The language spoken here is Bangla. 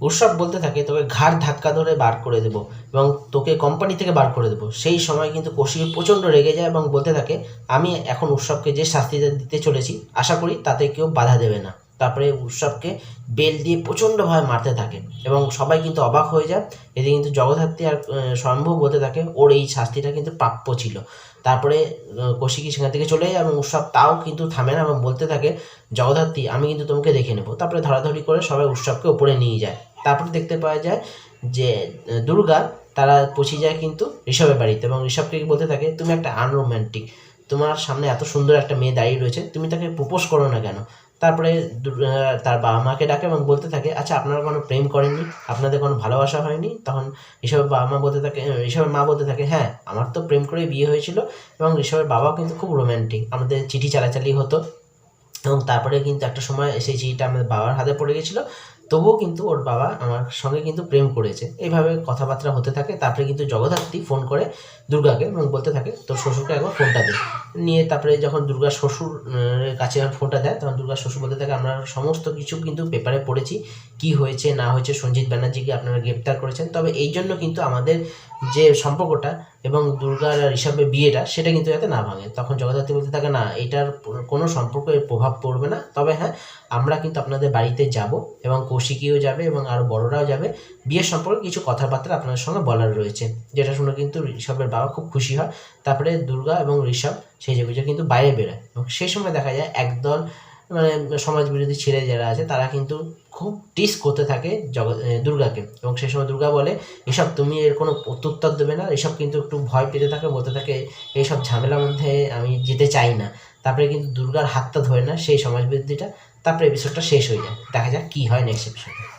উৎসব বলতে থাকে তোকে ঘাড় ধাক্কা ধরে বার করে দেবো এবং তোকে কোম্পানি থেকে বার করে দেবো। সেই সময় কিন্তু কৌশিক প্রচণ্ড রেগে যায় এবং বলতে থাকে আমি এখন উৎসবকে যে শাস্তিটা দিতে চলেছি আশা করি তাতে কেউ বাধা দেবে না। তারপরে উৎসবকে বেল দিয়ে প্রচণ্ডভাবে মারতে থাকে এবং সবাই কিন্তু অবাক হয়ে যায়। এদিকে কিন্তু জগদ্ধাত্রী আর স্বয়ম্ভু বলতে থাকে ওর এই শাস্তিটা কিন্তু প্রাপ্য ছিল। তারপরে কৌশিকী সেখান থেকে চলে যায় এবং উৎসব তাও কিন্তু থামে না এবং বলতে থাকে জগদ্ধাত্রী আমি কিন্তু তোমাকে দেখে নেবো। তারপরে ধরাধরি করে সবাই উৎসবকে ওপরে নিয়ে যায়। তারপরে দেখতে পাওয়া যায় যে দুর্গা তারা পৌঁছে যায় কিন্তু ঋষভের বাড়িতে এবং ঋষভকে বলতে থাকে তুমি একটা আনরোম্যান্টিক, তোমার সামনে এত সুন্দর একটা মেয়ে দাঁড়িয়ে রয়েছে, তুমি তাকে প্রপোজ করো না কেন? তারপরে তার বাবা মাকে ডাকে এবং বলতে থাকে আচ্ছা আপনারা কোনো প্রেম করেননি, আপনাদের কোনো ভালোবাসা হয়নি? তখন ঋষভের বাবা মা বলতে থাকে, ঋষভের মা বলতে থাকে হ্যাঁ আমার তো প্রেম করে বিয়ে হয়েছিল এবং ঋষভের বাবাও কিন্তু খুব রোম্যান্টিক, আমাদের চিঠি চালাচালি হতো এবং তারপরে কিন্তু একটা সময় সেই চিঠিটা আমাদের বাবার হাতে পড়ে গেছিলো, তবুও কিন্তু ওর বাবা আমার সঙ্গে কিন্তু প্রেম করেছে। এইভাবে কথাবার্তা হতে থাকে। তারপরে কিন্তু জগদ্ধাত্রী ফোন করে দুর্গাকে এবং বলতে থাকে তোর শ্বশুরকে একবার ফোনটা দে। নিয়ে তারপরে যখন দুর্গার শ্বশুর কাছে ফোনটা দেয় তখন দুর্গার শ্বশুর বলতে থাকে আমরা সমস্ত কিছু কিন্তু পেপারে পড়েছি, কি হয়েছে না হয়েছে, সঞ্জিত ব্যানার্জিকে আপনারা গ্রেপ্তার করেছেন, তবে এই জন্য কিন্তু আমাদের যে সম্পর্কটা এবং দুর্গার আর ঋষভের বিয়েটা সেটা কিন্তু যাতে না ভাঙে। তখন জগদ্ধাত্রী বলতে থাকে না এটার কোনো সম্পর্কের প্রভাব পড়বে না, তবে হ্যাঁ আমরা কিন্তু আপনাদের বাড়িতে যাব এবং কৌশিকীও যাবে এবং আরও বড়রাও যাবে, বিয়ের সম্পর্কে কিছু কথাবার্তা আপনাদের সঙ্গে বলার রয়েছে। যেটা শুনে কিন্তু ঋষভের বাবা খুব খুশি হয়। তারপরে দুর্গা এবং ঋষভ সেজে গুজে কিন্তু বাইরে বেরোয় এবং সেই সময় দেখা যায় একদল মানে সমাজ বিরোধী ছেলে যারা আছে তারা কিন্তু খুব টিস করতে থাকে দুর্গাকে এবং সেই সময় দুর্গা বলে এসব তুমি এর কোনো প্রত্যুত্তর দেবে না। এসব কিন্তু একটু ভয় পেতে থাকে, বলতে থাকে এইসব ঝামেলার মধ্যে আমি যেতে চাই না। তারপরে কিন্তু দুর্গার হাতটা ধরে না সেই সমাজ বিরোধীটা। তারপরে এপিসোডটা শেষ হয়ে যায়। দেখা যাক কী হয় নেক্সট এপিসোডে।